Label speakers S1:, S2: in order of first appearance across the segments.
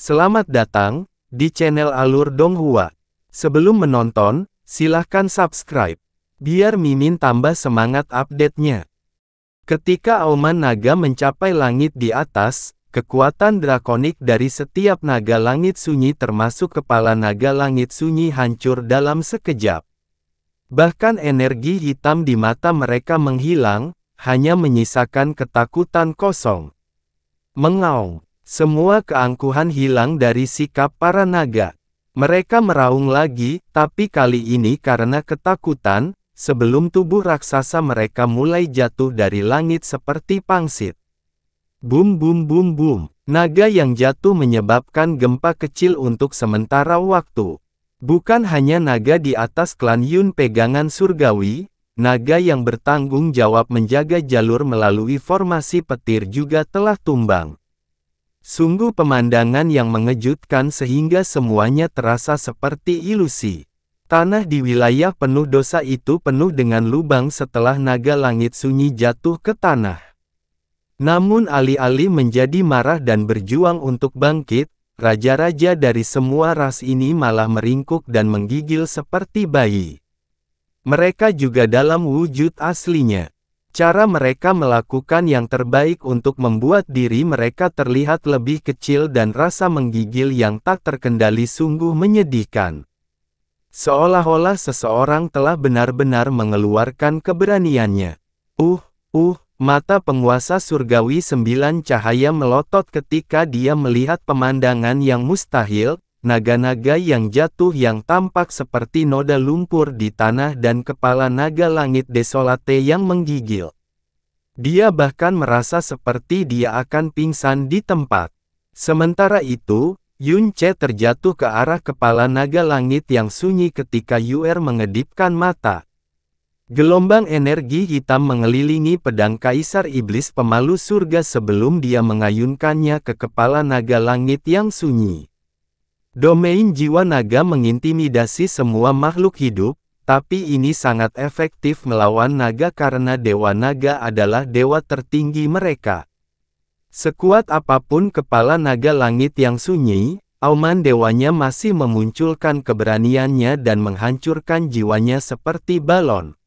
S1: Selamat datang di channel Alur Donghua. Sebelum menonton, silahkan subscribe, biar Mimin tambah semangat update-nya. Ketika auman naga mencapai langit di atas, kekuatan drakonik dari setiap naga langit sunyi termasuk kepala naga langit sunyi hancur dalam sekejap. Bahkan energi hitam di mata mereka menghilang, hanya menyisakan ketakutan kosong. Mengaung. Semua keangkuhan hilang dari sikap para naga. Mereka meraung lagi, tapi kali ini karena ketakutan, sebelum tubuh raksasa mereka mulai jatuh dari langit seperti pangsit. Bum bum bum bum. Naga yang jatuh menyebabkan gempa kecil untuk sementara waktu. Bukan hanya naga di atas klan Yun pegangan surgawi, naga yang bertanggung jawab menjaga jalur melalui formasi petir juga telah tumbang. Sungguh pemandangan yang mengejutkan sehingga semuanya terasa seperti ilusi. Tanah di wilayah penuh dosa itu penuh dengan lubang setelah naga langit sunyi jatuh ke tanah. Namun alih-alih menjadi marah dan berjuang untuk bangkit, raja-raja dari semua ras ini malah meringkuk dan menggigil seperti bayi. Mereka juga dalam wujud aslinya. Cara mereka melakukan yang terbaik untuk membuat diri mereka terlihat lebih kecil dan rasa menggigil yang tak terkendali sungguh menyedihkan. Seolah-olah seseorang telah benar-benar mengeluarkan keberaniannya. Mata penguasa surgawi 9 cahaya melotot ketika dia melihat pemandangan yang mustahil, naga-naga yang jatuh yang tampak seperti noda lumpur di tanah dan kepala naga langit desolate yang menggigil. Dia bahkan merasa seperti dia akan pingsan di tempat. Sementara itu, Yun Ce terjatuh ke arah kepala naga langit yang sunyi ketika Yuer mengedipkan mata. Gelombang energi hitam mengelilingi pedang Kaisar Iblis pemalu surga sebelum dia mengayunkannya ke kepala naga langit yang sunyi. Domain jiwa naga mengintimidasi semua makhluk hidup, tapi ini sangat efektif melawan naga karena dewa naga adalah dewa tertinggi mereka. Sekuat apapun kepala naga langit yang sunyi, auman dewanya masih memunculkan keberaniannya dan menghancurkan jiwanya seperti balon.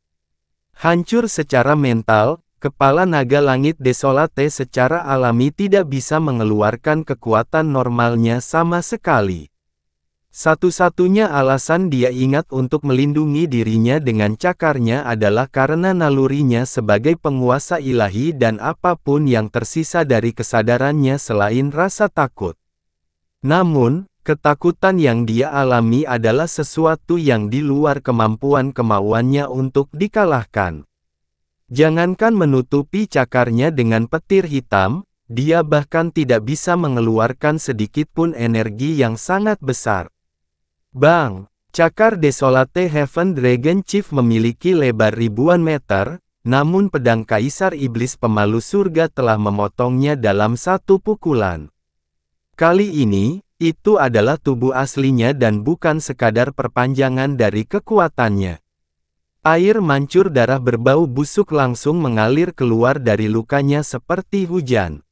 S1: Hancur secara mental, kepala naga langit desolate secara alami tidak bisa mengeluarkan kekuatan normalnya sama sekali. Satu-satunya alasan dia ingat untuk melindungi dirinya dengan cakarnya adalah karena nalurinya sebagai penguasa ilahi dan apapun yang tersisa dari kesadarannya selain rasa takut. Namun, ketakutan yang dia alami adalah sesuatu yang di luar kemampuan-kemauannya untuk dikalahkan. Jangankan menutupi cakarnya dengan petir hitam, dia bahkan tidak bisa mengeluarkan sedikitpun energi yang sangat besar. Bang! Cakar Desolate Heaven Dragon Chief memiliki lebar ribuan meter, namun pedang Kaisar Iblis pemalu surga telah memotongnya dalam satu pukulan. Kali ini, itu adalah tubuh aslinya dan bukan sekadar perpanjangan dari kekuatannya. Air mancur darah berbau busuk langsung mengalir keluar dari lukanya seperti hujan.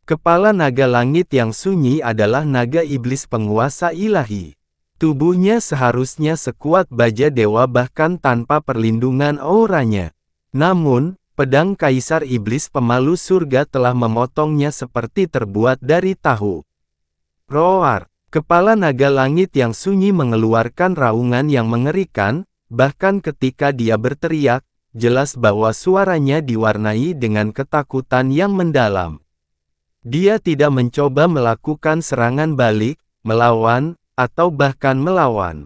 S1: Kepala naga langit yang sunyi adalah naga iblis penguasa ilahi. Tubuhnya seharusnya sekuat baja dewa bahkan tanpa perlindungan auranya. Namun, pedang Kaisar Iblis pemalu surga telah memotongnya seperti terbuat dari tahu. Roar! Kepala naga langit yang sunyi mengeluarkan raungan yang mengerikan, bahkan ketika dia berteriak, jelas bahwa suaranya diwarnai dengan ketakutan yang mendalam. Dia tidak mencoba melakukan serangan balik, melawan, atau bahkan melawan.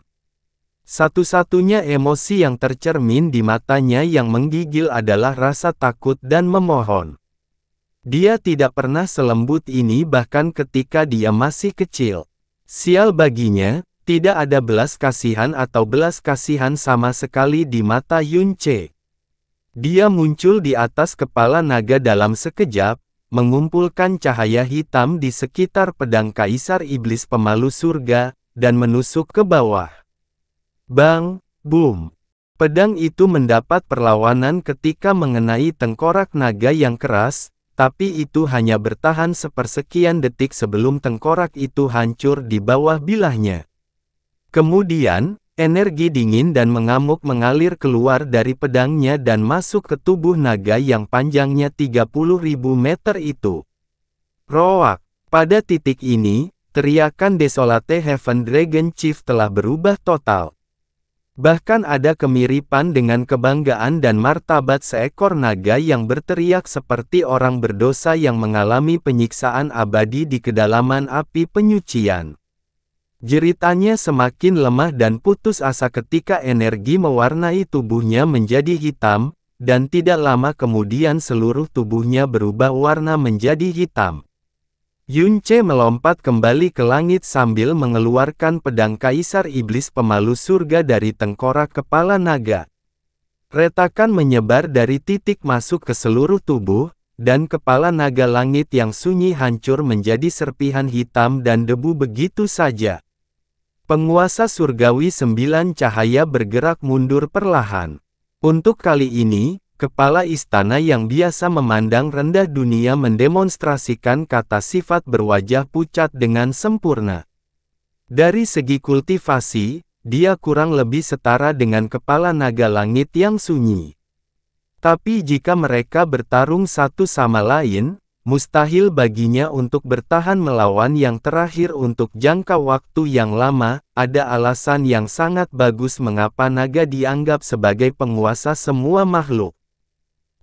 S1: Satu-satunya emosi yang tercermin di matanya yang menggigil adalah rasa takut dan memohon. Dia tidak pernah selembut ini bahkan ketika dia masih kecil. Sial baginya, tidak ada belas kasihan atau belas kasihan sama sekali di mata Yun Ce. Dia muncul di atas kepala naga dalam sekejap, mengumpulkan cahaya hitam di sekitar pedang Kaisar Iblis pemalu surga, dan menusuk ke bawah. Bang! Boom! Pedang itu mendapat perlawanan ketika mengenai tengkorak naga yang keras, tapi itu hanya bertahan sepersekian detik sebelum tengkorak itu hancur di bawah bilahnya. Kemudian, energi dingin dan mengamuk mengalir keluar dari pedangnya dan masuk ke tubuh naga yang panjangnya 30.000 meter itu. Roak! Pada titik ini, teriakan Desolate Heaven Dragon Chief telah berubah total. Bahkan ada kemiripan dengan kebanggaan dan martabat seekor naga yang berteriak seperti orang berdosa yang mengalami penyiksaan abadi di kedalaman api penyucian. Jeritannya semakin lemah dan putus asa ketika energi mewarnai tubuhnya menjadi hitam, dan tidak lama kemudian seluruh tubuhnya berubah warna menjadi hitam. Yunce melompat kembali ke langit sambil mengeluarkan pedang Kaisar Iblis Pemalu Surga dari tengkorak kepala naga. Retakan menyebar dari titik masuk ke seluruh tubuh, dan kepala naga langit yang sunyi hancur menjadi serpihan hitam dan debu begitu saja. Penguasa surgawi 9 cahaya bergerak mundur perlahan. Untuk kali ini, kepala istana yang biasa memandang rendah dunia mendemonstrasikan kata sifat berwajah pucat dengan sempurna. Dari segi kultivasi, dia kurang lebih setara dengan kepala naga langit yang sunyi. Tapi jika mereka bertarung satu sama lain, mustahil baginya untuk bertahan melawan yang terakhir untuk jangka waktu yang lama. Ada alasan yang sangat bagus mengapa naga dianggap sebagai penguasa semua makhluk.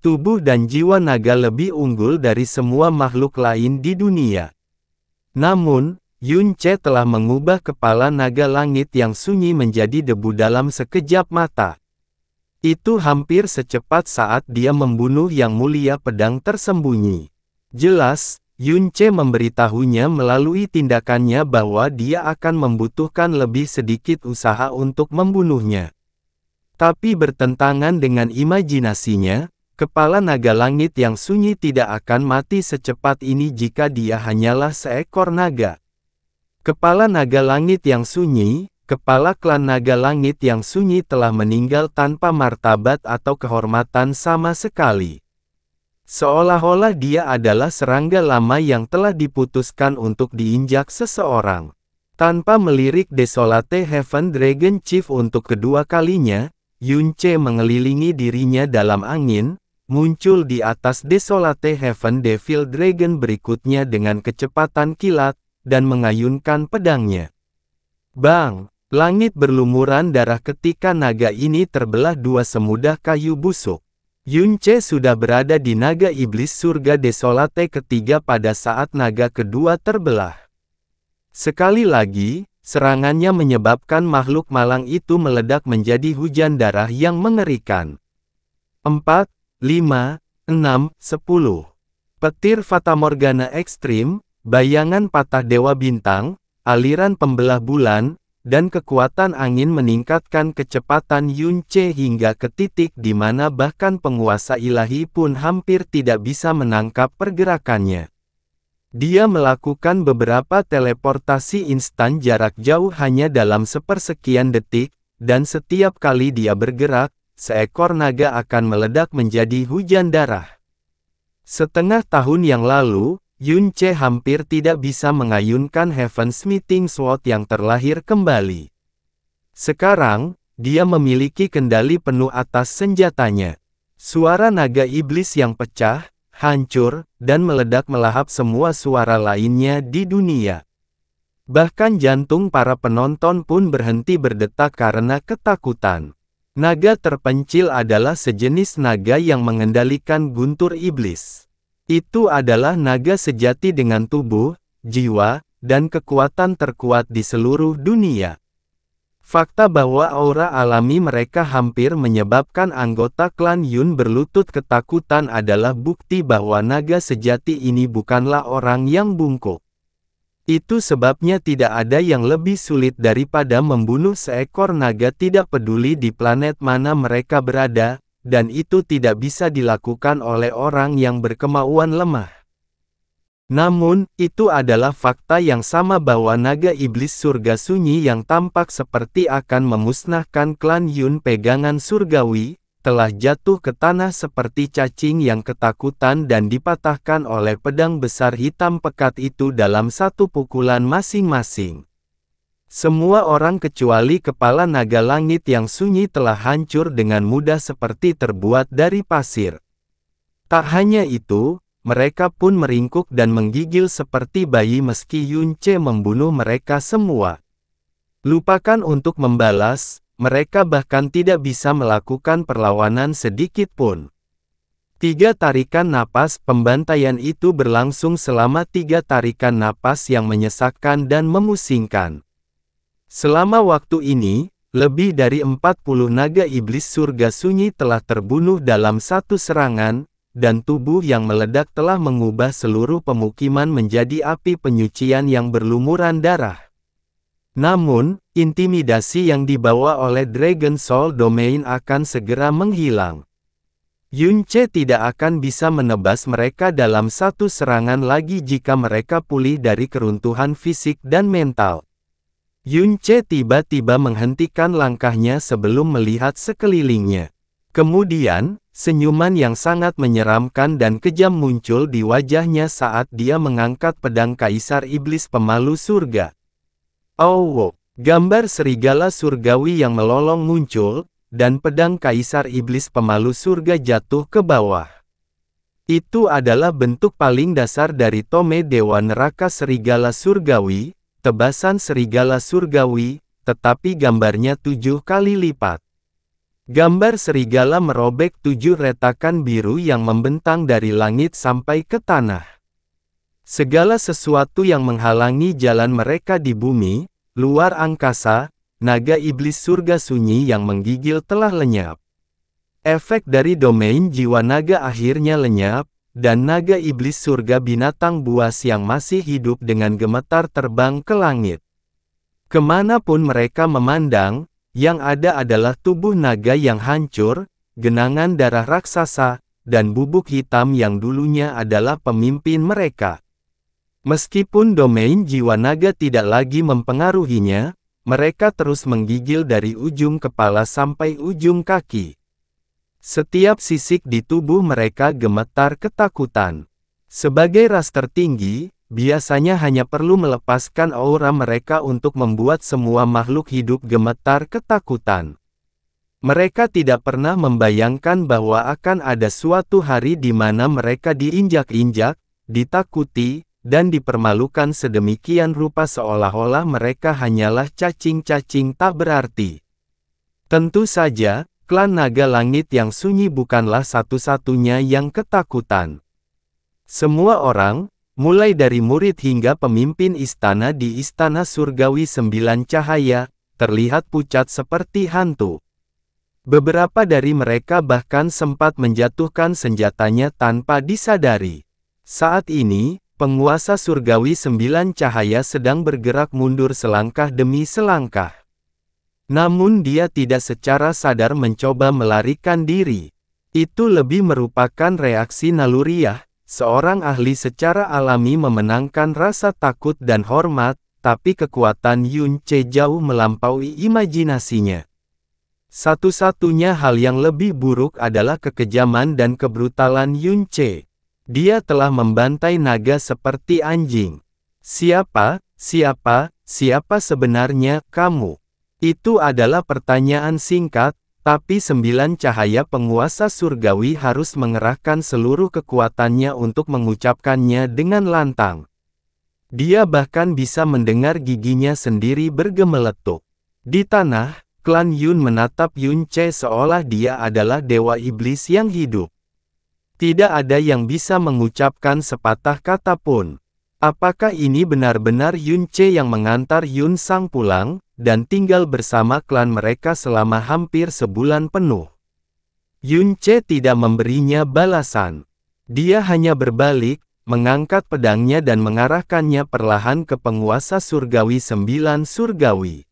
S1: Tubuh dan jiwa naga lebih unggul dari semua makhluk lain di dunia. Namun, Yunce telah mengubah kepala naga langit yang sunyi menjadi debu dalam sekejap mata. Itu hampir secepat saat dia membunuh yang mulia pedang tersembunyi. Jelas, Yunce memberitahunya melalui tindakannya bahwa dia akan membutuhkan lebih sedikit usaha untuk membunuhnya. Tapi bertentangan dengan imajinasinya, kepala naga langit yang sunyi tidak akan mati secepat ini jika dia hanyalah seekor naga. Kepala naga langit yang sunyi, kepala klan naga langit yang sunyi telah meninggal tanpa martabat atau kehormatan sama sekali. Seolah-olah dia adalah serangga lama yang telah diputuskan untuk diinjak seseorang. Tanpa melirik Desolate Heaven Dragon Chief untuk kedua kalinya, Yunce mengelilingi dirinya dalam angin, muncul di atas Desolate Heaven Devil Dragon berikutnya dengan kecepatan kilat, dan mengayunkan pedangnya. Bang! Langit berlumuran darah ketika naga ini terbelah dua semudah kayu busuk. Yunce sudah berada di naga iblis surga Desolate ketiga pada saat naga kedua terbelah. Sekali lagi, serangannya menyebabkan makhluk malang itu meledak menjadi hujan darah yang mengerikan. 4, 5, 6, 10. Petir Fatamorgana ekstrim, bayangan patah dewa bintang, aliran pembelah bulan, dan kekuatan angin meningkatkan kecepatan Yunce hingga ke titik di mana bahkan penguasa ilahi pun hampir tidak bisa menangkap pergerakannya. Dia melakukan beberapa teleportasi instan jarak jauh hanya dalam sepersekian detik, dan setiap kali dia bergerak, seekor naga akan meledak menjadi hujan darah. Setengah tahun yang lalu, Yunce hampir tidak bisa mengayunkan Heaven Smithing Sword yang terlahir kembali. Sekarang, dia memiliki kendali penuh atas senjatanya. Suara naga iblis yang pecah, hancur, dan meledak melahap semua suara lainnya di dunia. Bahkan jantung para penonton pun berhenti berdetak karena ketakutan. Naga terpencil adalah sejenis naga yang mengendalikan guntur iblis. Itu adalah naga sejati dengan tubuh, jiwa, dan kekuatan terkuat di seluruh dunia. Fakta bahwa aura alami mereka hampir menyebabkan anggota klan Yun berlutut ketakutan adalah bukti bahwa naga sejati ini bukanlah orang yang bungkuk. Itu sebabnya tidak ada yang lebih sulit daripada membunuh seekor naga tidak peduli di planet mana mereka berada, dan itu tidak bisa dilakukan oleh orang yang berkemauan lemah. Namun, itu adalah fakta yang sama bahwa naga iblis surga sunyi yang tampak seperti akan memusnahkan klan Yun pegangan surgawi, telah jatuh ke tanah seperti cacing yang ketakutan dan dipatahkan oleh pedang besar hitam pekat itu dalam satu pukulan masing-masing. Semua orang kecuali kepala naga langit yang sunyi telah hancur dengan mudah seperti terbuat dari pasir. Tak hanya itu, mereka pun meringkuk dan menggigil seperti bayi meski Yun Ce membunuh mereka semua. Lupakan untuk membalas, mereka bahkan tidak bisa melakukan perlawanan sedikit pun. 3 tarikan napas pembantaian itu berlangsung selama 3 tarikan napas yang menyesakkan dan memusingkan. Selama waktu ini, lebih dari 40 naga iblis surga sunyi telah terbunuh dalam satu serangan, dan tubuh yang meledak telah mengubah seluruh pemukiman menjadi api penyucian yang berlumuran darah. Namun, intimidasi yang dibawa oleh Dragon Soul Domain akan segera menghilang. Yun Ce tidak akan bisa menebas mereka dalam satu serangan lagi jika mereka pulih dari keruntuhan fisik dan mental. Yun Ce tiba-tiba menghentikan langkahnya sebelum melihat sekelilingnya. Kemudian, senyuman yang sangat menyeramkan dan kejam muncul di wajahnya saat dia mengangkat pedang Kaisar Iblis Pemalu Surga. Oh, gambar serigala surgawi yang melolong muncul, dan pedang Kaisar Iblis Pemalu Surga jatuh ke bawah. Itu adalah bentuk paling dasar dari Tome Dewa Neraka Serigala Surgawi, tebasan serigala surgawi, tetapi gambarnya 7 kali lipat. Gambar serigala merobek 7 retakan biru yang membentang dari langit sampai ke tanah. Segala sesuatu yang menghalangi jalan mereka di bumi, luar angkasa, naga iblis surga sunyi yang menggigil telah lenyap. Efek dari domain jiwa naga akhirnya lenyap, dan naga iblis surga binatang buas yang masih hidup dengan gemetar terbang ke langit. Kemanapun mereka memandang, yang ada adalah tubuh naga yang hancur, genangan darah raksasa, dan bubuk hitam yang dulunya adalah pemimpin mereka. Meskipun domain jiwa naga tidak lagi mempengaruhinya, mereka terus menggigil dari ujung kepala sampai ujung kaki. Setiap sisik di tubuh mereka gemetar ketakutan. Sebagai ras tertinggi, biasanya hanya perlu melepaskan aura mereka untuk membuat semua makhluk hidup gemetar ketakutan. Mereka tidak pernah membayangkan bahwa akan ada suatu hari di mana mereka diinjak-injak, ditakuti, dan dipermalukan sedemikian rupa seolah-olah mereka hanyalah cacing-cacing tak berarti. Tentu saja, klan naga langit yang sunyi bukanlah satu-satunya yang ketakutan. Semua orang, mulai dari murid hingga pemimpin istana di Istana Surgawi 9 Cahaya, terlihat pucat seperti hantu. Beberapa dari mereka bahkan sempat menjatuhkan senjatanya tanpa disadari. Saat ini, penguasa Surgawi 9 Cahaya sedang bergerak mundur selangkah demi selangkah. Namun dia tidak secara sadar mencoba melarikan diri. Itu lebih merupakan reaksi naluriah. Seorang ahli secara alami memenangkan rasa takut dan hormat, tapi kekuatan Yun Ce jauh melampaui imajinasinya. Satu-satunya hal yang lebih buruk adalah kekejaman dan kebrutalan Yun Ce. Dia telah membantai naga seperti anjing. Siapa sebenarnya kamu? Itu adalah pertanyaan singkat, tapi 9 cahaya penguasa surgawi harus mengerahkan seluruh kekuatannya untuk mengucapkannya dengan lantang. Dia bahkan bisa mendengar giginya sendiri bergemeletuk. Di tanah, klan Yun menatap Yun Ce seolah dia adalah dewa iblis yang hidup. Tidak ada yang bisa mengucapkan sepatah kata pun. Apakah ini benar-benar Yun Ce yang mengantar Yun Sang pulang, dan tinggal bersama klan mereka selama hampir sebulan penuh? Yun Ce tidak memberinya balasan. Dia hanya berbalik, mengangkat pedangnya dan mengarahkannya perlahan ke penguasa surgawi 9 surgawi.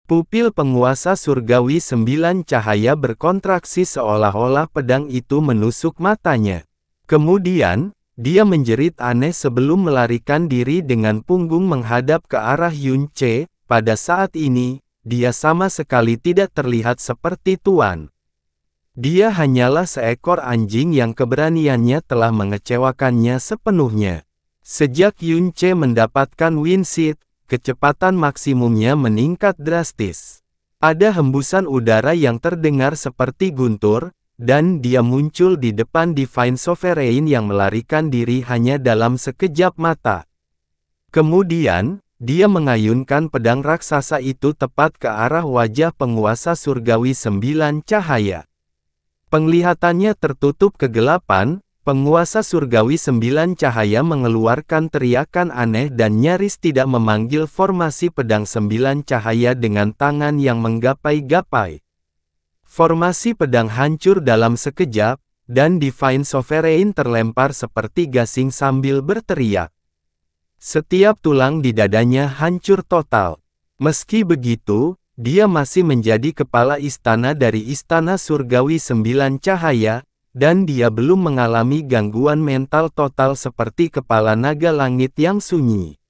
S1: Pupil penguasa surgawi 9 cahaya berkontraksi seolah-olah pedang itu menusuk matanya. Kemudian, dia menjerit aneh sebelum melarikan diri dengan punggung menghadap ke arah Yun Ce. Pada saat ini, dia sama sekali tidak terlihat seperti tuan Dia hanyalah seekor anjing yang keberaniannya telah mengecewakannya sepenuhnya. Sejak Yun Ce mendapatkan Wind Seed, kecepatan maksimumnya meningkat drastis. Ada hembusan udara yang terdengar seperti guntur, dan dia muncul di depan Divine Sovereign yang melarikan diri hanya dalam sekejap mata. Kemudian, dia mengayunkan pedang raksasa itu tepat ke arah wajah penguasa surgawi 9 cahaya. Penglihatannya tertutup kegelapan, penguasa surgawi 9 cahaya mengeluarkan teriakan aneh dan nyaris tidak memanggil formasi pedang 9 cahaya dengan tangan yang menggapai-gapai. Formasi pedang hancur dalam sekejap, dan Divine Sovereign terlempar seperti gasing sambil berteriak. Setiap tulang di dadanya hancur total. Meski begitu, dia masih menjadi kepala istana dari Istana Surgawi 9 Cahaya, dan dia belum mengalami gangguan mental total seperti kepala naga langit yang sunyi.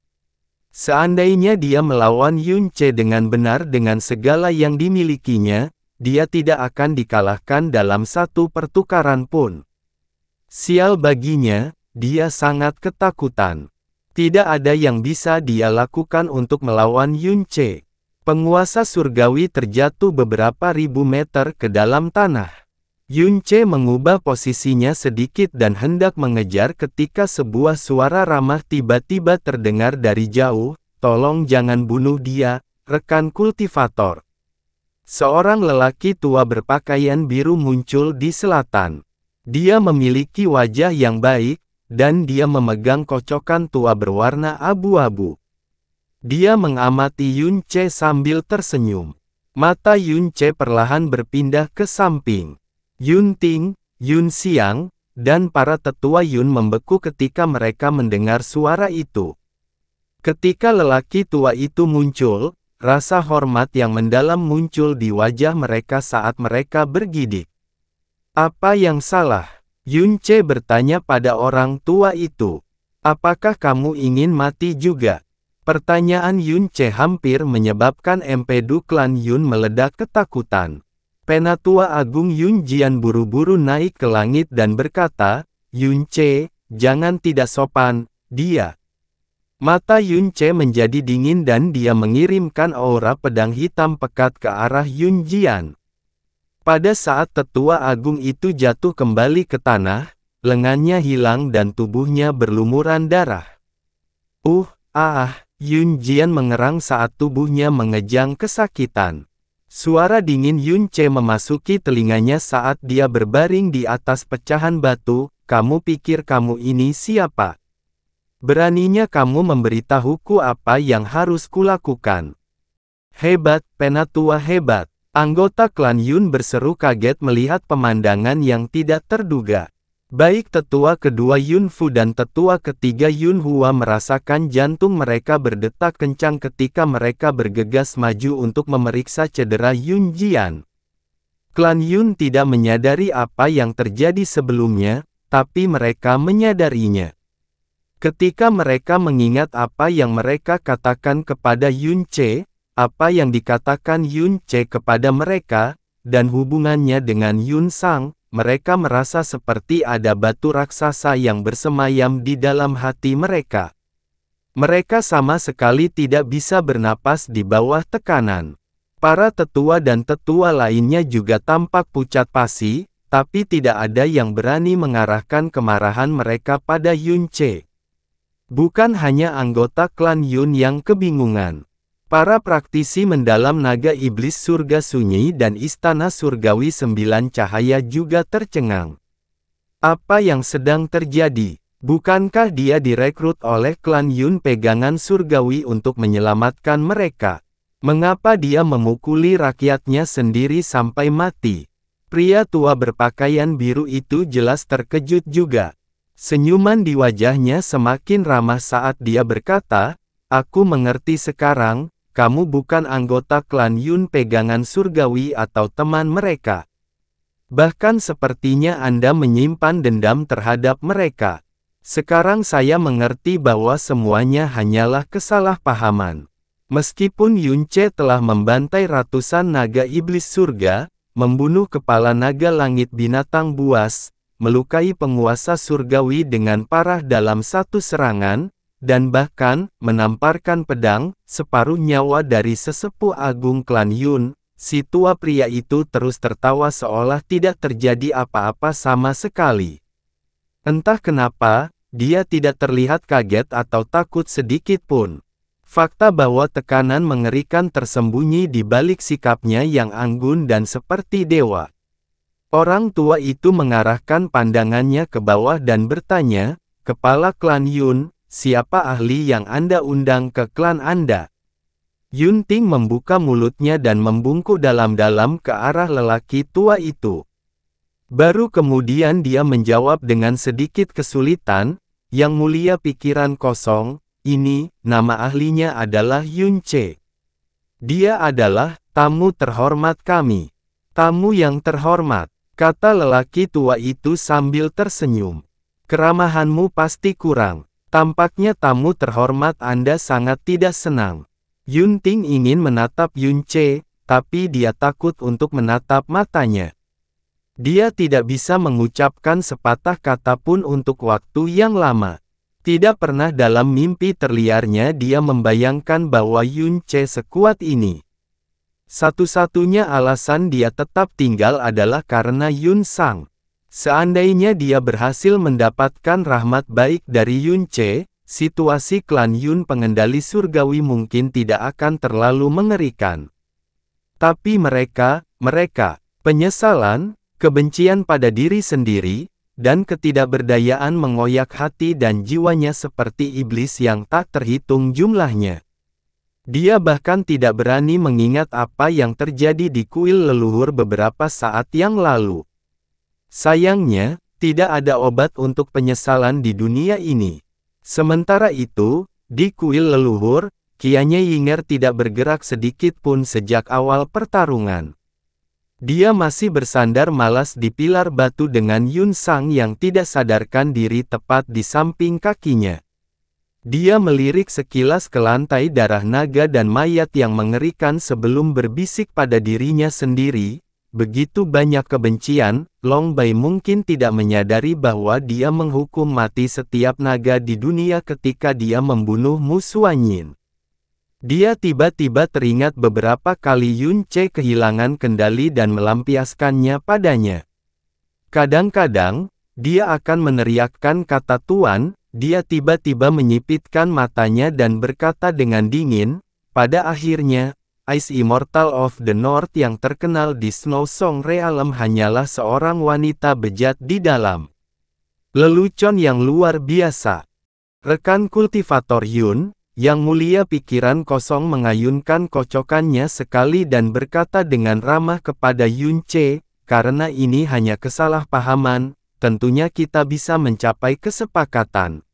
S1: Seandainya dia melawan Yun Ce dengan benar dengan segala yang dimilikinya, dia tidak akan dikalahkan dalam satu pertukaran pun. Sial baginya, dia sangat ketakutan. Tidak ada yang bisa dia lakukan untuk melawan Yun Ce. Penguasa surgawi terjatuh beberapa ribu meter ke dalam tanah. Yun Ce mengubah posisinya sedikit dan hendak mengejar ketika sebuah suara ramah tiba-tiba terdengar dari jauh, "Tolong jangan bunuh dia, rekan kultivator." Seorang lelaki tua berpakaian biru muncul di selatan. Dia memiliki wajah yang baik, dan dia memegang kocokan tua berwarna abu-abu. Dia mengamati Yun Ce sambil tersenyum. Mata Yun Ce perlahan berpindah ke samping. Yun Ting, Yun Xiang, dan para tetua Yun membeku ketika mereka mendengar suara itu. Ketika lelaki tua itu muncul, rasa hormat yang mendalam muncul di wajah mereka saat mereka bergidik. "Apa yang salah?" Yun Ce bertanya pada orang tua itu. "Apakah kamu ingin mati juga?" Pertanyaan Yun Ce hampir menyebabkan empedu klan Yun meledak ketakutan. Penatua Agung Yun Jian buru-buru naik ke langit dan berkata, "Yun Ce, jangan tidak sopan, dia." Mata Yun Ce menjadi dingin dan dia mengirimkan aura pedang hitam pekat ke arah Yun Jian. Pada saat tetua agung itu jatuh kembali ke tanah, lengannya hilang dan tubuhnya berlumuran darah. Yun Jian mengerang saat tubuhnya mengejang kesakitan. Suara dingin Yun Ce memasuki telinganya saat dia berbaring di atas pecahan batu. "Kamu pikir kamu ini siapa? Beraninya kamu memberitahuku apa yang harus kulakukan?" "Hebat, Penatua hebat!" Anggota klan Yun berseru kaget melihat pemandangan yang tidak terduga. Baik tetua kedua Yun Fu dan tetua ketiga Yun Hua merasakan jantung mereka berdetak kencang ketika mereka bergegas maju untuk memeriksa cedera Yun Jian. Klan Yun tidak menyadari apa yang terjadi sebelumnya, tapi mereka menyadarinya. Ketika mereka mengingat apa yang mereka katakan kepada Yun Ce, apa yang dikatakan Yun Ce kepada mereka, dan hubungannya dengan Yun Sang, mereka merasa seperti ada batu raksasa yang bersemayam di dalam hati mereka. Mereka sama sekali tidak bisa bernapas di bawah tekanan. Para tetua dan tetua lainnya juga tampak pucat pasi, tapi tidak ada yang berani mengarahkan kemarahan mereka pada Yun Ce. Bukan hanya anggota klan Yun yang kebingungan. Para praktisi mendalam naga iblis surga sunyi dan istana surgawi 9 cahaya juga tercengang. Apa yang sedang terjadi? Bukankah dia direkrut oleh klan Yun pegangan surgawi untuk menyelamatkan mereka? Mengapa dia memukuli rakyatnya sendiri sampai mati? Pria tua berpakaian biru itu jelas terkejut juga. Senyuman di wajahnya semakin ramah saat dia berkata, "Aku mengerti sekarang. Kamu bukan anggota klan Yun pegangan surgawi atau teman mereka. Bahkan sepertinya Anda menyimpan dendam terhadap mereka. Sekarang saya mengerti bahwa semuanya hanyalah kesalahpahaman. Meskipun Yun Ce telah membantai ratusan naga iblis surga, membunuh kepala naga langit binatang buas, melukai penguasa surgawi dengan parah dalam satu serangan, dan bahkan menamparkan pedang separuh nyawa dari sesepuh agung klan Yun. Si tua pria itu terus tertawa seolah tidak terjadi apa-apa sama sekali. Entah kenapa, dia tidak terlihat kaget atau takut sedikit pun. Fakta bahwa tekanan mengerikan tersembunyi di balik sikapnya yang anggun dan seperti dewa. Orang tua itu mengarahkan pandangannya ke bawah dan bertanya, "Kepala klan Yun, siapa ahli yang Anda undang ke klan Anda?" Yun Ting membuka mulutnya dan membungkuk dalam-dalam ke arah lelaki tua itu. Baru kemudian dia menjawab dengan sedikit kesulitan, "Yang mulia pikiran kosong, ini, nama ahlinya adalah Yun Ce. Dia adalah tamu terhormat kami." "Tamu yang terhormat," kata lelaki tua itu sambil tersenyum. "Keramahanmu pasti kurang. Tampaknya tamu terhormat Anda sangat tidak senang." Yun Ting ingin menatap Yun Ce, tapi dia takut untuk menatap matanya. Dia tidak bisa mengucapkan sepatah kata pun untuk waktu yang lama. Tidak pernah dalam mimpi terliarnya dia membayangkan bahwa Yun Ce sekuat ini. Satu-satunya alasan dia tetap tinggal adalah karena Yun Sang. Seandainya dia berhasil mendapatkan rahmat baik dari Yun Ce, situasi klan Yun pengendali surgawi mungkin tidak akan terlalu mengerikan. Tapi mereka, penyesalan, kebencian pada diri sendiri, dan ketidakberdayaan mengoyak hati dan jiwanya seperti iblis yang tak terhitung jumlahnya. Dia bahkan tidak berani mengingat apa yang terjadi di kuil leluhur beberapa saat yang lalu. Sayangnya, tidak ada obat untuk penyesalan di dunia ini. Sementara itu, di kuil leluhur, Qianye Yinger tidak bergerak sedikit pun sejak awal pertarungan. Dia masih bersandar malas di pilar batu dengan Yun Sang yang tidak sadarkan diri tepat di samping kakinya. Dia melirik sekilas ke lantai darah naga dan mayat yang mengerikan sebelum berbisik pada dirinya sendiri, "Begitu banyak kebencian, Long Bai mungkin tidak menyadari bahwa dia menghukum mati setiap naga di dunia ketika dia membunuh musuh Anyin." Dia tiba-tiba teringat beberapa kali Yun Ce kehilangan kendali dan melampiaskannya padanya. Kadang-kadang, dia akan meneriakkan kata Tuan, dia tiba-tiba menyipitkan matanya dan berkata dengan dingin, "Pada akhirnya, Ice Immortal of the North yang terkenal di Snow Song Realm hanyalah seorang wanita bejat di dalam lelucon yang luar biasa." Rekan kultivator Yun, yang mulia pikiran kosong mengayunkan kocokannya sekali dan berkata dengan ramah kepada Yun Ce, "Karena ini hanya kesalahpahaman, tentunya kita bisa mencapai kesepakatan."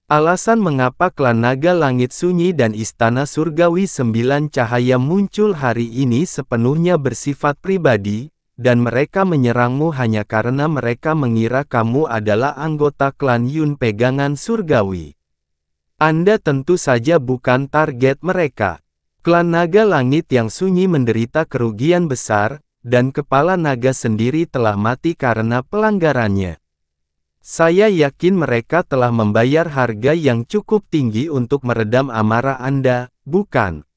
S1: Alasan mengapa klan naga langit sunyi dan istana surgawi 9 cahaya muncul hari ini sepenuhnya bersifat pribadi, dan mereka menyerangmu hanya karena mereka mengira kamu adalah anggota klan Yun pegangan surgawi. Anda tentu saja bukan target mereka. Klan naga langit yang sunyi menderita kerugian besar, dan kepala naga sendiri telah mati karena pelanggarannya. Saya yakin mereka telah membayar harga yang cukup tinggi untuk meredam amarah Anda, bukan?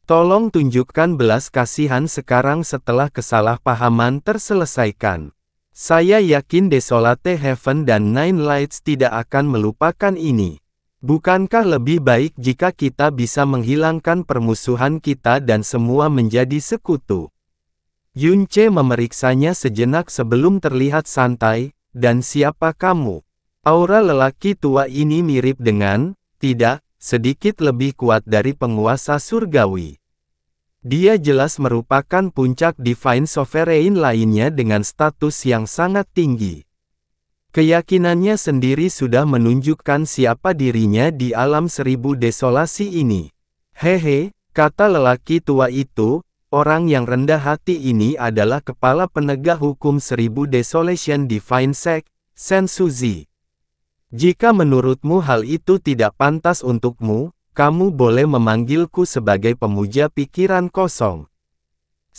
S1: Tolong tunjukkan belas kasihan sekarang setelah kesalahpahaman terselesaikan. Saya yakin Desolate Heaven dan Nine Lights tidak akan melupakan ini. Bukankah lebih baik jika kita bisa menghilangkan permusuhan kita dan semua menjadi sekutu? Yun Ce memeriksanya sejenak sebelum terlihat santai. "Dan siapa kamu?" Aura lelaki tua ini mirip dengan, tidak, sedikit lebih kuat dari penguasa surgawi. Dia jelas merupakan puncak Divine Sovereign lainnya dengan status yang sangat tinggi. Keyakinannya sendiri sudah menunjukkan siapa dirinya di alam 1000 desolasi ini. "Hehe," kata lelaki tua itu, "orang yang rendah hati ini adalah kepala penegak hukum 1000 Desolation Divine Sect, Sen Suzi. Jika menurutmu hal itu tidak pantas untukmu, kamu boleh memanggilku sebagai pemuja pikiran kosong."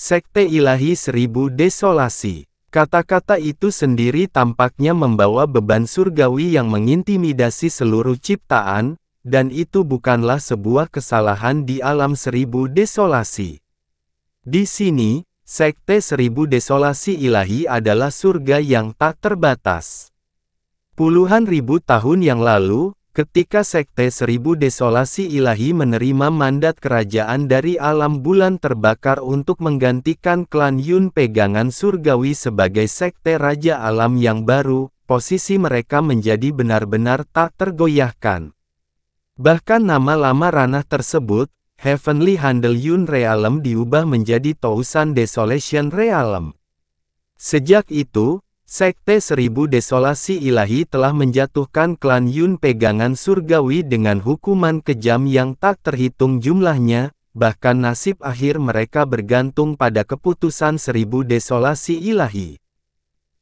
S1: Sekte Ilahi Seribu Desolasi. Kata-kata itu sendiri tampaknya membawa beban surgawi yang mengintimidasi seluruh ciptaan, dan itu bukanlah sebuah kesalahan di alam seribu desolasi. Di sini, Sekte Seribu Desolasi Ilahi adalah surga yang tak terbatas. Puluhan ribu tahun yang lalu, ketika Sekte Seribu Desolasi Ilahi menerima mandat kerajaan dari alam bulan terbakar untuk menggantikan klan Yun pegangan surgawi sebagai sekte raja alam yang baru, posisi mereka menjadi benar-benar tak tergoyahkan. Bahkan nama lama ranah tersebut, Heavenly Handle Yun Realm, diubah menjadi Tousan Desolation Realm. Sejak itu, Sekte Seribu Desolasi Ilahi telah menjatuhkan klan Yun pegangan surgawi dengan hukuman kejam yang tak terhitung jumlahnya, bahkan nasib akhir mereka bergantung pada keputusan Seribu Desolasi Ilahi.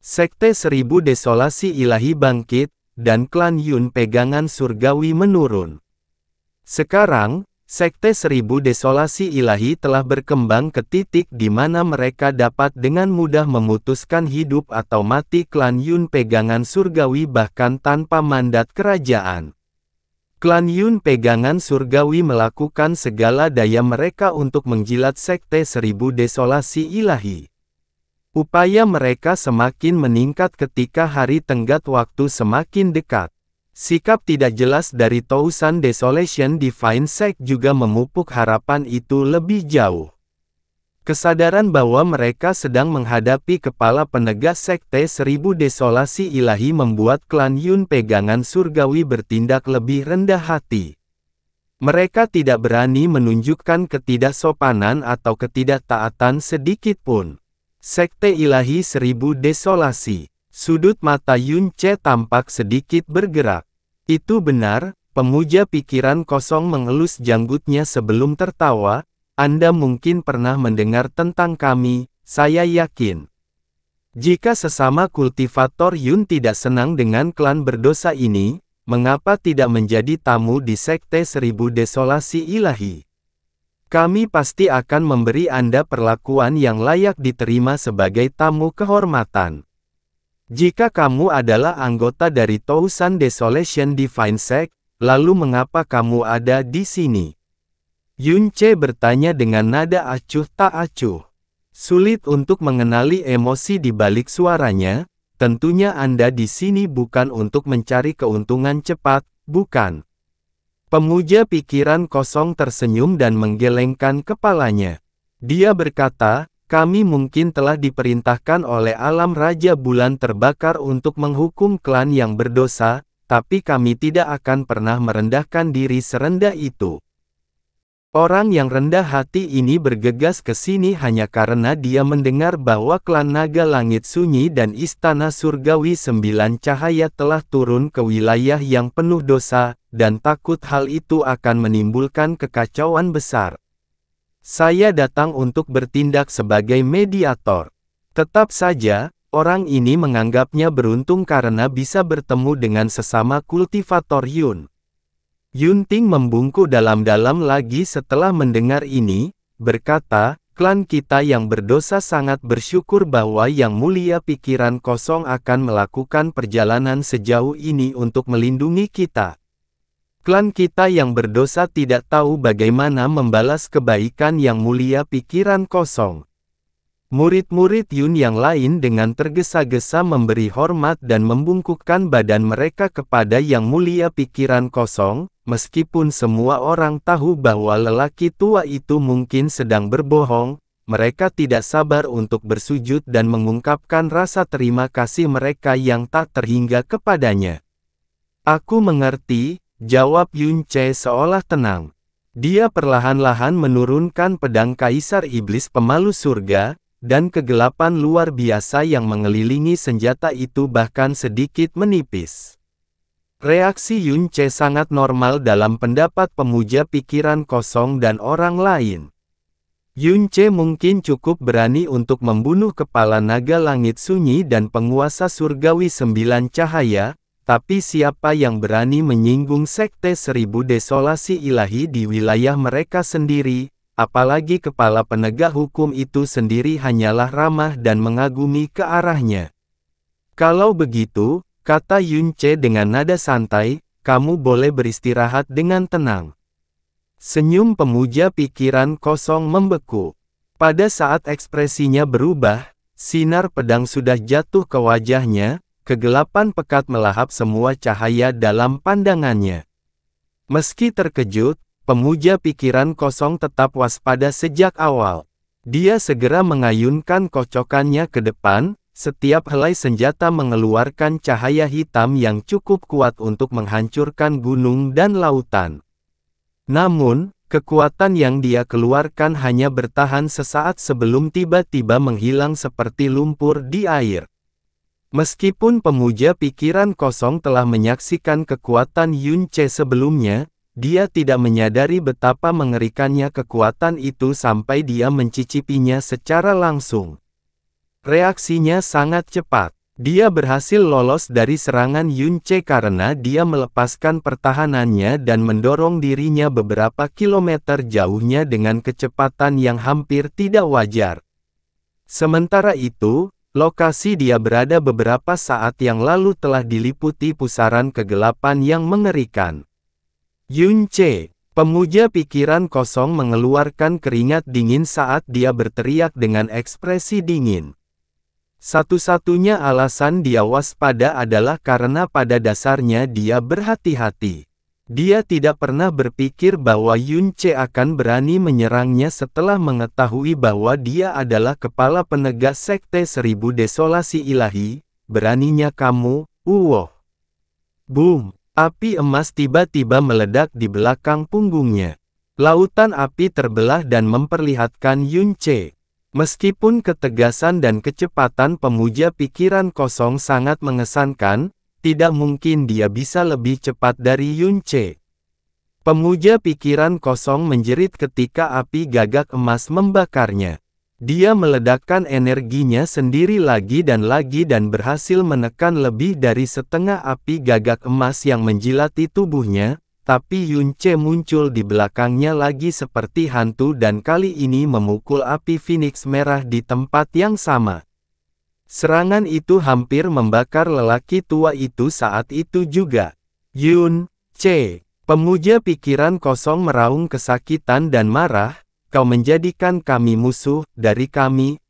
S1: Sekte Seribu Desolasi Ilahi bangkit, dan klan Yun pegangan surgawi menurun. Sekarang, Sekte Seribu Desolasi Ilahi telah berkembang ke titik di mana mereka dapat dengan mudah memutuskan hidup atau mati klan Yun pegangan surgawi bahkan tanpa mandat kerajaan. Klan Yun pegangan surgawi melakukan segala daya mereka untuk menjilat Sekte Seribu Desolasi Ilahi. Upaya mereka semakin meningkat ketika hari tenggat waktu semakin dekat. Sikap tidak jelas dari Tousan Desolation Divine Sect juga memupuk harapan itu lebih jauh. Kesadaran bahwa mereka sedang menghadapi kepala penegak Sekte Seribu Desolasi Ilahi membuat klan Yun pegangan surgawi bertindak lebih rendah hati. Mereka tidak berani menunjukkan ketidaksopanan atau ketidaktaatan sedikit pun. Sekte Ilahi Seribu Desolasi. Sudut mata Yun Ce tampak sedikit bergerak. Itu benar, pemuja pikiran kosong mengelus janggutnya sebelum tertawa. Anda mungkin pernah mendengar tentang kami, saya yakin. Jika sesama kultivator Yun tidak senang dengan klan berdosa ini, mengapa tidak menjadi tamu di Sekte Seribu Desolasi Ilahi? Kami pasti akan memberi Anda perlakuan yang layak diterima sebagai tamu kehormatan. Jika kamu adalah anggota dari Tousan Desolation Divine Sect, lalu mengapa kamu ada di sini? Yun Ce bertanya dengan nada acuh tak acuh. Sulit untuk mengenali emosi di balik suaranya. Tentunya Anda di sini bukan untuk mencari keuntungan cepat, bukan? Pemuja pikiran kosong tersenyum dan menggelengkan kepalanya. Dia berkata, kami mungkin telah diperintahkan oleh alam Raja Bulan Terbakar untuk menghukum klan yang berdosa, tapi kami tidak akan pernah merendahkan diri serendah itu. Orang yang rendah hati ini bergegas ke sini hanya karena dia mendengar bahwa klan Naga Langit Sunyi dan Istana Surgawi Sembilan Cahaya telah turun ke wilayah yang penuh dosa, dan takut hal itu akan menimbulkan kekacauan besar. Saya datang untuk bertindak sebagai mediator. Tetap saja, orang ini menganggapnya beruntung karena bisa bertemu dengan sesama kultivator Yun. Yun Ting membungkuk dalam-dalam lagi setelah mendengar ini, berkata, klan kita yang berdosa sangat bersyukur bahwa Yang Mulia Pikiran Kosong akan melakukan perjalanan sejauh ini untuk melindungi kita. Klan kita yang berdosa tidak tahu bagaimana membalas kebaikan Yang Mulia Pikiran Kosong. Murid-murid Yun yang lain dengan tergesa-gesa memberi hormat dan membungkukkan badan mereka kepada Yang Mulia Pikiran Kosong, meskipun semua orang tahu bahwa lelaki tua itu mungkin sedang berbohong, mereka tidak sabar untuk bersujud dan mengungkapkan rasa terima kasih mereka yang tak terhingga kepadanya. Aku mengerti, jawab Yun Ce seolah tenang. Dia perlahan-lahan menurunkan pedang Kaisar Iblis Pemalu Surga, dan kegelapan luar biasa yang mengelilingi senjata itu bahkan sedikit menipis. Reaksi Yun Ce sangat normal dalam pendapat pemuja pikiran kosong dan orang lain. Yun Ce mungkin cukup berani untuk membunuh kepala naga langit sunyi dan penguasa surgawi sembilan cahaya, tapi siapa yang berani menyinggung Sekte Seribu Desolasi Ilahi di wilayah mereka sendiri? apalagi kepala penegak hukum itu sendiri hanyalah ramah dan mengagumi ke arahnya. Kalau begitu, kata Yun Che dengan nada santai, kamu boleh beristirahat dengan tenang. Senyum pemuja pikiran kosong membeku. Pada saat ekspresinya berubah, sinar pedang sudah jatuh ke wajahnya, kegelapan pekat melahap semua cahaya dalam pandangannya. Meski terkejut, pemuja pikiran kosong tetap waspada sejak awal. Dia segera mengayunkan kocokannya ke depan, setiap helai senjata mengeluarkan cahaya hitam yang cukup kuat untuk menghancurkan gunung dan lautan. Namun, kekuatan yang dia keluarkan hanya bertahan sesaat sebelum tiba-tiba menghilang seperti lumpur di air. Meskipun pemuja pikiran kosong telah menyaksikan kekuatan Yun Che sebelumnya, dia tidak menyadari betapa mengerikannya kekuatan itu sampai dia mencicipinya secara langsung. Reaksinya sangat cepat. Dia berhasil lolos dari serangan Yun Che karena dia melepaskan pertahanannya dan mendorong dirinya beberapa kilometer jauhnya dengan kecepatan yang hampir tidak wajar. Sementara itu, lokasi dia berada beberapa saat yang lalu telah diliputi pusaran kegelapan yang mengerikan. Yun Che, pemuja pikiran kosong, mengeluarkan keringat dingin saat dia berteriak dengan ekspresi dingin. Satu-satunya alasan dia waspada adalah karena pada dasarnya dia berhati-hati. Dia tidak pernah berpikir bahwa Yun Che akan berani menyerangnya setelah mengetahui bahwa dia adalah kepala penegak Sekte Seribu Desolasi Ilahi. Beraninya kamu, Uwoh. Boom! Api emas tiba-tiba meledak di belakang punggungnya. Lautan api terbelah dan memperlihatkan Yun Che. Meskipun ketegasan dan kecepatan pemuja pikiran kosong sangat mengesankan, tidak mungkin dia bisa lebih cepat dari Yun Che. Pemuja pikiran kosong menjerit ketika api gagak emas membakarnya. Dia meledakkan energinya sendiri lagi dan berhasil menekan lebih dari setengah api gagak emas yang menjilati tubuhnya. Tapi Yun Che muncul di belakangnya lagi seperti hantu dan kali ini memukul api Phoenix merah di tempat yang sama. Serangan itu hampir membakar lelaki tua itu saat itu juga. Yun Che, pemuja pikiran kosong, meraung kesakitan dan marah, kau menjadikan kami musuh dari kami,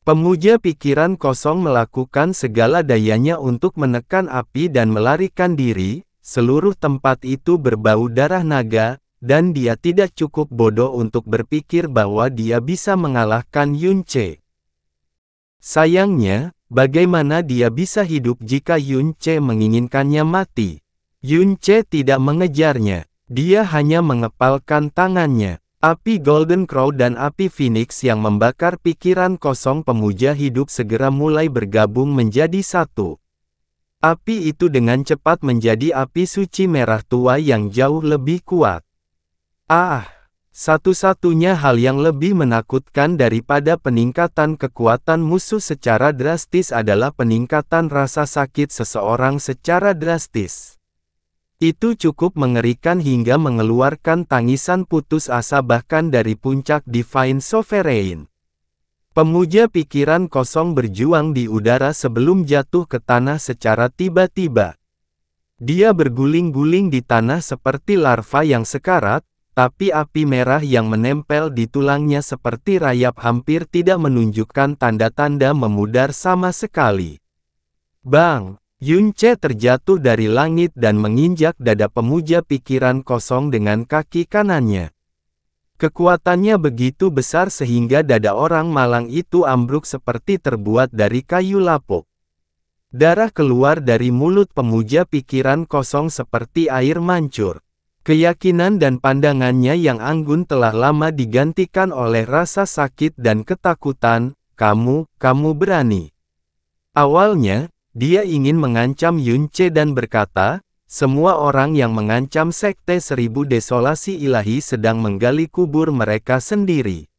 S1: Pemuja pikiran kosong melakukan segala dayanya untuk menekan api dan melarikan diri. Seluruh tempat itu berbau darah naga, dan dia tidak cukup bodoh untuk berpikir bahwa dia bisa mengalahkan Yun Che. Sayangnya, bagaimana dia bisa hidup jika Yun Che menginginkannya mati? Yun Che tidak mengejarnya, dia hanya mengepalkan tangannya. Api Golden Crow dan api Phoenix yang membakar pikiran kosong pemuja hidup segera mulai bergabung menjadi satu. Api itu dengan cepat menjadi api suci merah tua yang jauh lebih kuat. Satu-satunya hal yang lebih menakutkan daripada peningkatan kekuatan musuh secara drastis adalah peningkatan rasa sakit seseorang secara drastis. Itu cukup mengerikan hingga mengeluarkan tangisan putus asa bahkan dari puncak Divine Sovereign. Pemuja pikiran kosong berjuang di udara sebelum jatuh ke tanah secara tiba-tiba. Dia berguling-guling di tanah seperti larva yang sekarat, tapi api merah yang menempel di tulangnya seperti rayap hampir tidak menunjukkan tanda-tanda memudar sama sekali. Bang! Yun Che terjatuh dari langit dan menginjak dada pemuja pikiran kosong dengan kaki kanannya. Kekuatannya begitu besar sehingga dada orang malang itu ambruk seperti terbuat dari kayu lapuk. Darah keluar dari mulut pemuja pikiran kosong seperti air mancur. Keyakinan dan pandangannya yang anggun telah lama digantikan oleh rasa sakit dan ketakutan. Kamu berani. Awalnya, dia ingin mengancam Yun Che dan berkata, semua orang yang mengancam Sekte Seribu Desolasi Ilahi sedang menggali kubur mereka sendiri.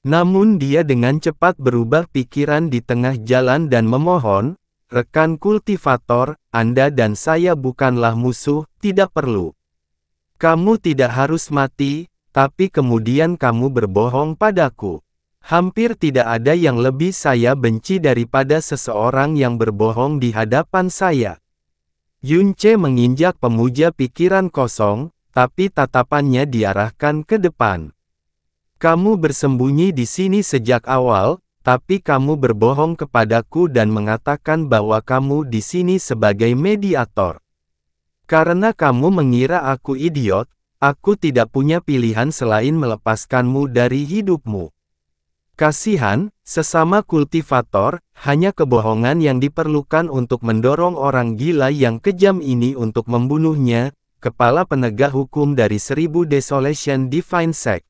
S1: Namun dia dengan cepat berubah pikiran di tengah jalan dan memohon, rekan kultivator, Anda dan saya bukanlah musuh, tidak perlu. Kamu tidak harus mati, tapi kemudian kamu berbohong padaku. Hampir tidak ada yang lebih saya benci daripada seseorang yang berbohong di hadapan saya. Yunce menginjak pemuja pikiran kosong, tapi tatapannya diarahkan ke depan. Kamu bersembunyi di sini sejak awal, tapi kamu berbohong kepadaku dan mengatakan bahwa kamu di sini sebagai mediator. Karena kamu mengira aku idiot, aku tidak punya pilihan selain melepaskanmu dari hidupmu. Kasihan, sesama kultivator, hanya kebohongan yang diperlukan untuk mendorong orang gila yang kejam ini untuk membunuhnya, kepala penegak hukum dari 1000 Desolation Divine Sect.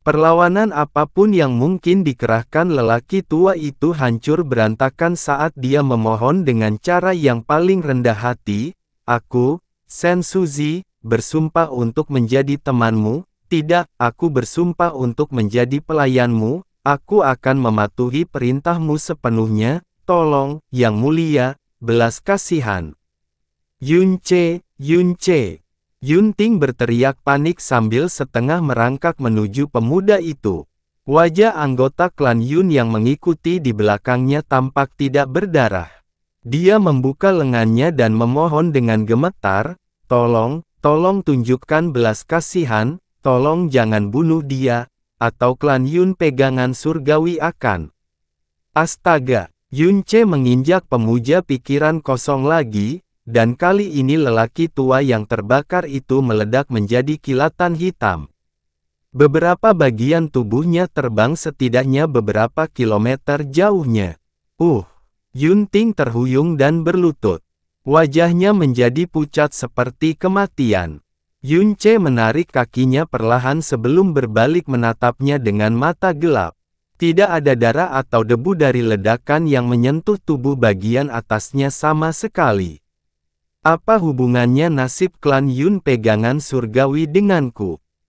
S1: Perlawanan apapun yang mungkin dikerahkan lelaki tua itu hancur berantakan saat dia memohon dengan cara yang paling rendah hati, aku, Sensuzi, bersumpah untuk menjadi temanmu, tidak, aku bersumpah untuk menjadi pelayanmu. Aku akan mematuhi perintahmu sepenuhnya, tolong, yang mulia, belas kasihan. Yunce, Yunce. Yunting berteriak panik sambil setengah merangkak menuju pemuda itu. Wajah anggota klan Yun yang mengikuti di belakangnya tampak tidak berdarah. Dia membuka lengannya dan memohon dengan gemetar, tolong, tolong tunjukkan belas kasihan, tolong jangan bunuh dia, atau klan Yun pegangan surgawi akan. Astaga, Yunce menginjak pemuja pikiran kosong lagi, dan kali ini lelaki tua yang terbakar itu meledak menjadi kilatan hitam. Beberapa bagian tubuhnya terbang setidaknya beberapa kilometer jauhnya. Yunting terhuyung dan berlutut. Wajahnya menjadi pucat seperti kematian. Yunce menarik kakinya perlahan sebelum berbalik menatapnya dengan mata gelap. Tidak ada darah atau debu dari ledakan yang menyentuh tubuh bagian atasnya sama sekali. Apa hubungannya nasib klan Yun pegangan surgawi denganku?